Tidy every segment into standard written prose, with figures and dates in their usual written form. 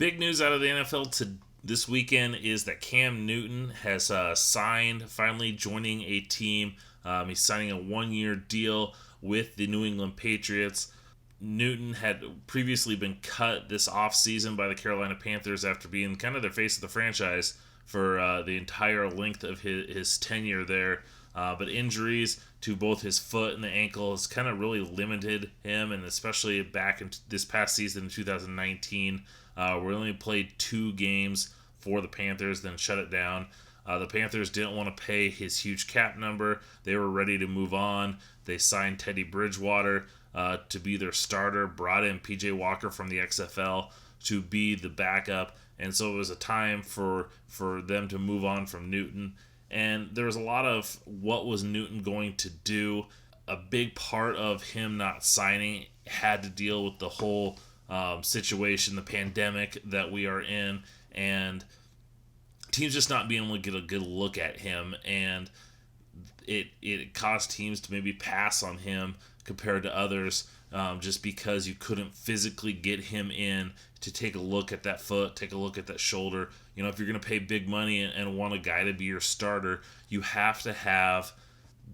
Big news out of the NFL this weekend is that Cam Newton has signed, finally joining a team. He's signing a one-year deal with the New England Patriots. Newton had previously been cut this offseason by the Carolina Panthers after being kind of their face of the franchise for the entire length of his tenure there. But injuries to both his foot and the ankle has kind of really limited him, and especially back in this past season in 2019, we only played 2 games for the Panthers, then shut it down. The Panthers didn't want to pay his huge cap number. They were ready to move on. They signed Teddy Bridgewater to be their starter, brought in P.J. Walker from the XFL to be the backup, and so it was a time for them to move on from Newton. And there was a lot of what was Newton going to do. A big part of him not signing had to deal with the whole situation, the pandemic that we are in, and teams just not being able to get a good look at him, and it caused teams to maybe pass on him compared to others, just because you couldn't physically get him in to take a look at that foot, take a look at that shoulder. You know, if you're going to pay big money and want a guy to be your starter, you have to have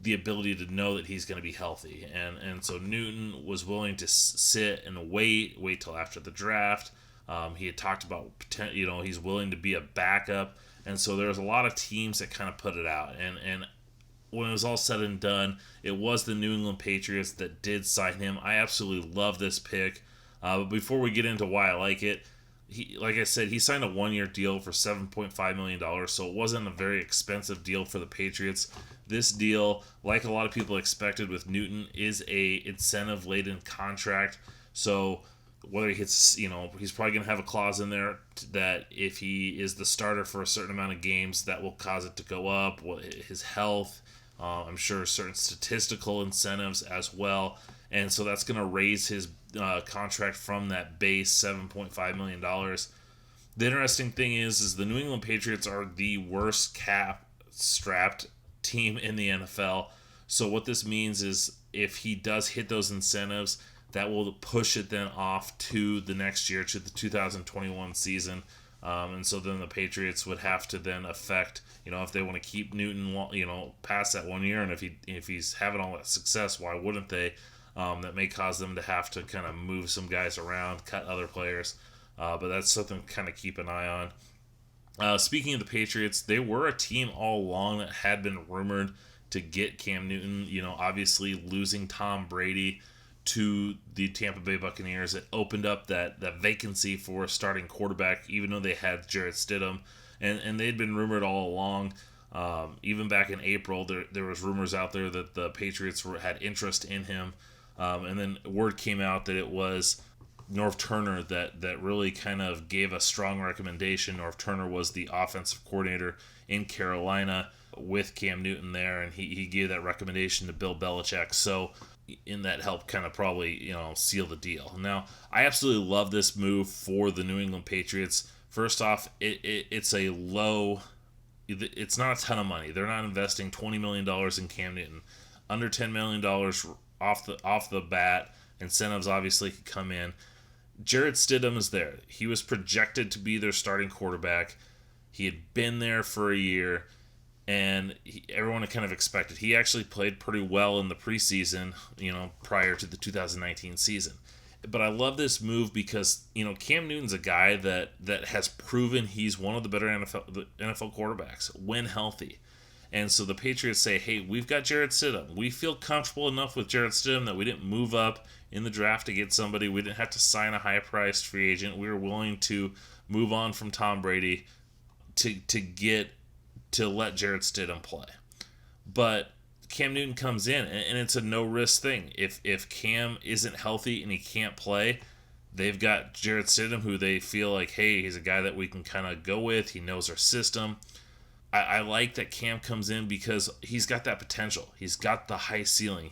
the ability to know that he's going to be healthy. And so Newton was willing to sit and wait till after the draft. He had talked about, he's willing to be a backup. And so there was a lot of teams that kind of put it out. And when it was all said and done, it was the New England Patriots that did sign him. I absolutely love this pick. But before we get into why I like it, like I said, he signed a one-year deal for $7.5 million, so it wasn't a very expensive deal for the Patriots. This deal, like a lot of people expected with Newton, is a incentive-laden contract. So whether he hits, he's probably going to have a clause in there that if he is the starter for a certain amount of games, that will cause it to go up. His health, I'm sure certain statistical incentives as well. And so that's going to raise his contract from that base $7.5 million. The interesting thing is the New England Patriots are the worst cap-strapped team in the NFL. So what this means is if he does hit those incentives, that will push it then off to the next year, to the 2021 season. And so then the Patriots would have to then affect, if they want to keep Newton, past that 1 year, and if he's having all that success, why wouldn't they? That may cause them to have to kind of move some guys around, cut other players. But that's something to kind of keep an eye on. Speaking of the Patriots, they were a team all along that had been rumored to get Cam Newton. Obviously losing Tom Brady to the Tampa Bay Buccaneers, it opened up that vacancy for a starting quarterback, even though they had Jarrett Stidham. And they'd been rumored all along. Even back in April, there was rumors out there that the Patriots had interest in him. And then word came out that it was Norv Turner that really kind of gave a strong recommendation. Norv Turner was the offensive coordinator in Carolina with Cam Newton there, and he gave that recommendation to Bill Belichick. So in that helped kind of probably, seal the deal. Now, I absolutely love this move for the New England Patriots. First off, it's a low, it's not a ton of money. They're not investing $20 million in Cam Newton. Under $10 million off the bat. Incentives obviously could come in. Jarrett Stidham is there. He was projected to be their starting quarterback. He had been there for a year, and everyone had kind of expected. He actually played pretty well in the preseason, prior to the 2019 season. But I love this move because, Cam Newton's a guy that has proven he's one of the better NFL quarterbacks when healthy. And so the Patriots say, hey, we've got Jarrett Stidham. We feel comfortable enough with Jarrett Stidham that we didn't move up in the draft to get somebody. We didn't have to sign a high-priced free agent. We were willing to move on from Tom Brady to let Jarrett Stidham play. But Cam Newton comes in, and it's a no-risk thing. If Cam isn't healthy and he can't play, they've got Jarrett Stidham, who they feel like, hey, he's a guy that we can kind of go with. He knows our system. I like that Cam comes in because he's got that potential. He's got the high ceiling.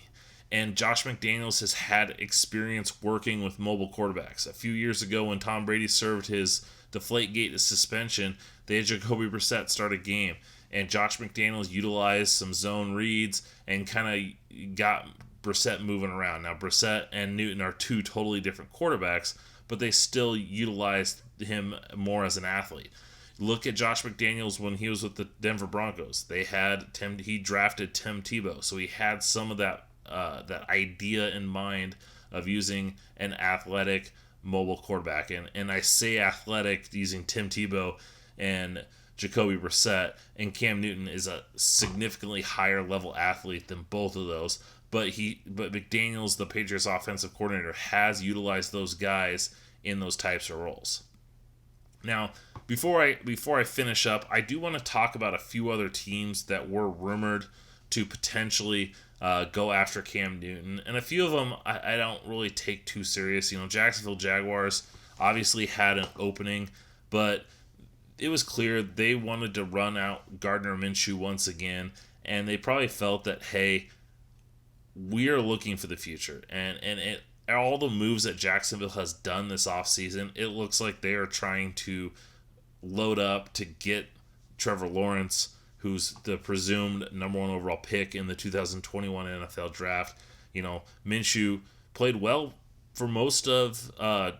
And Josh McDaniels has had experience working with mobile quarterbacks. A few years ago when Tom Brady served his Deflategate suspension, they had Jacoby Brissett start a game. And Josh McDaniels utilized some zone reads and kind of got Brissett moving around. Now, Brissett and Newton are two totally different quarterbacks, but they still utilized him more as an athlete. Look at Josh McDaniels when he was with the Denver Broncos. He drafted Tim Tebow, so he had some of that idea in mind of using an athletic mobile quarterback. And I say athletic using Tim Tebow and Jacoby Brissett, and Cam Newton is a significantly higher level athlete than both of those. But McDaniels, the Patriots offensive coordinator, has utilized those guys in those types of roles. Now, before I finish up, I do want to talk about a few other teams that were rumored to potentially go after Cam Newton, and a few of them I don't really take too serious. Jacksonville Jaguars obviously had an opening, but it was clear they wanted to run out Gardner Minshew once again, and they probably felt that, hey, we are looking for the future, and all the moves that Jacksonville has done this offseason, it looks like they are trying to load up to get Trevor Lawrence, who's the presumed number one overall pick in the 2021 NFL draft. Minshew played well for most of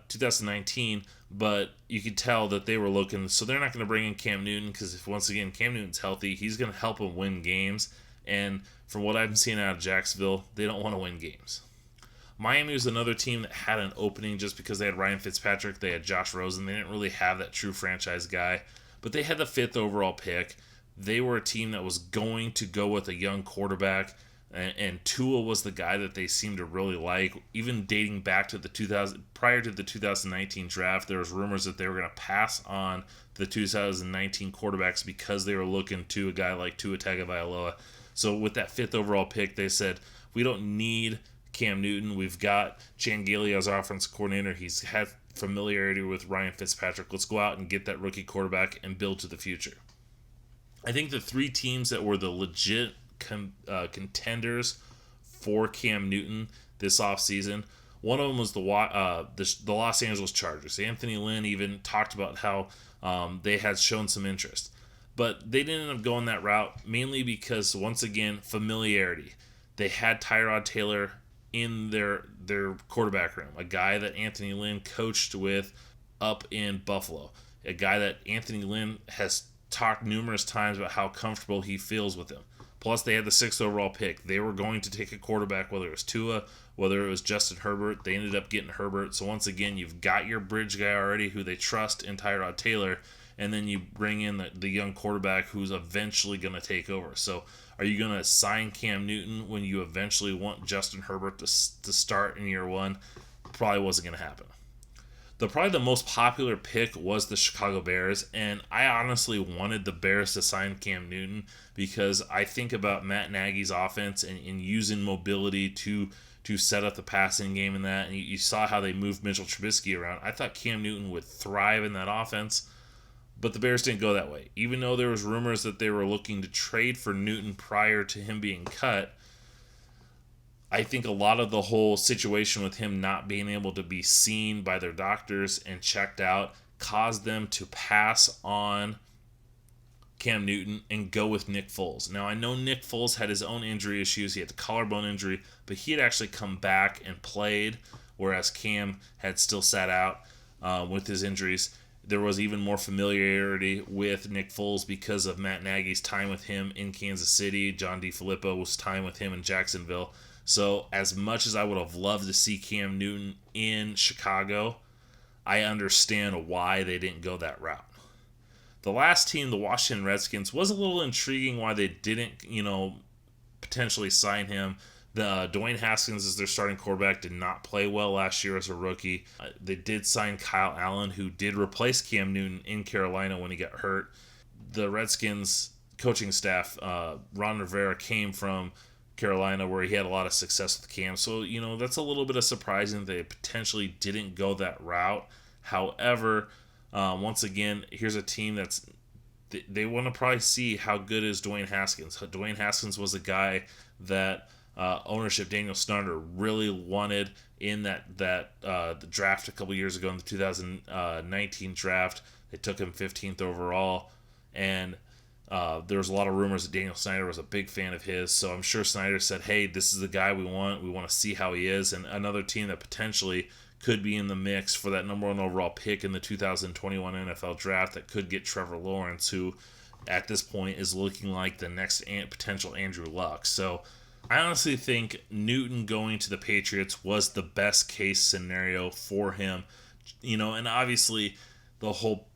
2019, but you could tell that they were looking, so they're not going to bring in Cam Newton, because if, once again, Cam Newton's healthy, he's going to help them win games, and from what I've seen out of Jacksonville, they don't want to win games. Miami was another team that had an opening just because they had Ryan Fitzpatrick, they had Josh Rosen. They didn't really have that true franchise guy, but they had the 5th overall pick. They were a team that was going to go with a young quarterback, and Tua was the guy that they seemed to really like. Even dating back to prior to the 2019 draft, there was rumors that they were going to pass on the 2019 quarterbacks because they were looking to a guy like Tua Tagovailoa. So with that 5th overall pick, they said, we don't need Cam Newton. We've got Chan Gailey as our offensive coordinator. He's had familiarity with Ryan Fitzpatrick. Let's go out and get that rookie quarterback and build to the future. I think the 3 teams that were the legit contenders for Cam Newton this offseason, one of them was the Los Angeles Chargers. Anthony Lynn even talked about how they had shown some interest. But they didn't end up going that route, mainly because, once again, familiarity. They had Tyrod Taylor in their quarterback room, a guy that Anthony Lynn coached with up in Buffalo, a guy that Anthony Lynn has talked numerous times about how comfortable he feels with him. Plus, they had the 6th overall pick. They were going to take a quarterback, whether it was Tua, whether it was Justin Herbert. They ended up getting Herbert. So once again, you've got your bridge guy already who they trust in Tyrod Taylor, and then you bring in the young quarterback who's eventually going to take over. So are you going to sign Cam Newton when you eventually want Justin Herbert to start in year one? Probably wasn't going to happen. Probably the most popular pick was the Chicago Bears, and I honestly wanted the Bears to sign Cam Newton because I think about Matt Nagy's offense and using mobility to set up the passing game and that, and you saw how they moved Mitchell Trubisky around. I thought Cam Newton would thrive in that offense, but the Bears didn't go that way. Even though there was rumors that they were looking to trade for Newton prior to him being cut, I think a lot of the whole situation with him not being able to be seen by their doctors and checked out caused them to pass on Cam Newton and go with Nick Foles. Now, I know Nick Foles had his own injury issues. He had the collarbone injury, but he had actually come back and played, whereas Cam had still sat out with his injuries. There was even more familiarity with Nick Foles because of Matt Nagy's time with him in Kansas City. John DeFilippo's time with him in Jacksonville. So as much as I would have loved to see Cam Newton in Chicago, I understand why they didn't go that route. The last team, the Washington Redskins, was a little intriguing why they didn't, potentially sign him. Dwayne Haskins as their starting quarterback did not play well last year as a rookie. They did sign Kyle Allen, who did replace Cam Newton in Carolina when he got hurt. The Redskins coaching staff, Ron Rivera, came from Carolina where he had a lot of success with Cam. So, that's a little bit of surprising they potentially didn't go that route. However, once again, here's a team they want to probably see how good is Dwayne Haskins. Dwayne Haskins was a guy that ownership, Daniel Snyder, really wanted in the draft a couple years ago in the 2019 draft. They took him 15th overall, and there was a lot of rumors that Daniel Snyder was a big fan of his, so I'm sure Snyder said, hey, this is the guy we want to see how he is. And another team that potentially could be in the mix for that number 1 overall pick in the 2021 NFL draft that could get Trevor Lawrence, who at this point is looking like the next potential Andrew Luck. So I honestly think Newton going to the Patriots was the best case scenario for him. And obviously the whole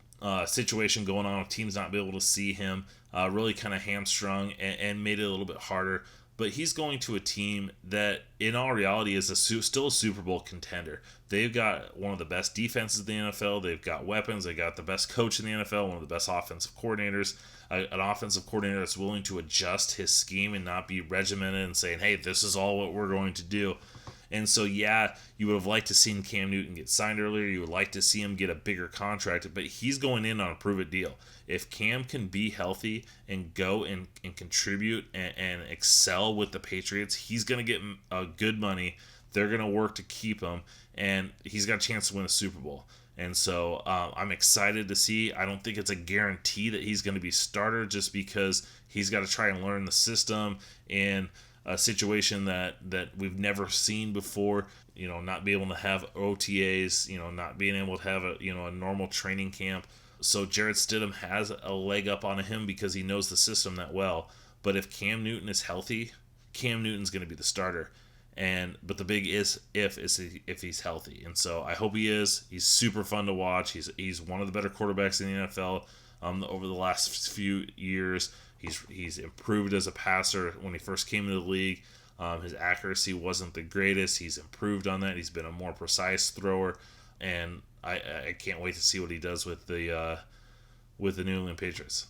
situation going on with teams not being able to see him really kind of hamstrung and made it a little bit harder. But he's going to a team that, in all reality, is still a Super Bowl contender. They've got one of the best defenses in the NFL. They've got weapons. They got the best coach in the NFL, one of the best offensive coordinators, an offensive coordinator that's willing to adjust his scheme and not be regimented and saying, hey, this is all what we're going to do. And so, yeah, you would have liked to seen Cam Newton get signed earlier. You would like to see him get a bigger contract, but he's going in on a prove-it deal. If Cam can be healthy and go and contribute and excel with the Patriots, he's going to get good money. They're going to work to keep him, and he's got a chance to win a Super Bowl. And so I'm excited to see. I don't think it's a guarantee that he's going to be starter just because he's got to try and learn the system and a situation that we've never seen before, not being able to have OTAs, not being able to have a normal training camp. So Jarrett Stidham has a leg up on him because he knows the system that well. But if Cam Newton is healthy, Cam Newton's going to be the starter. But the big if he's healthy. And so I hope he is. He's super fun to watch. He's one of the better quarterbacks in the NFL over the last few years. He's improved as a passer. When he first came into the league, his accuracy wasn't the greatest. He's improved on that. He's been a more precise thrower, and I can't wait to see what he does with the New England Patriots.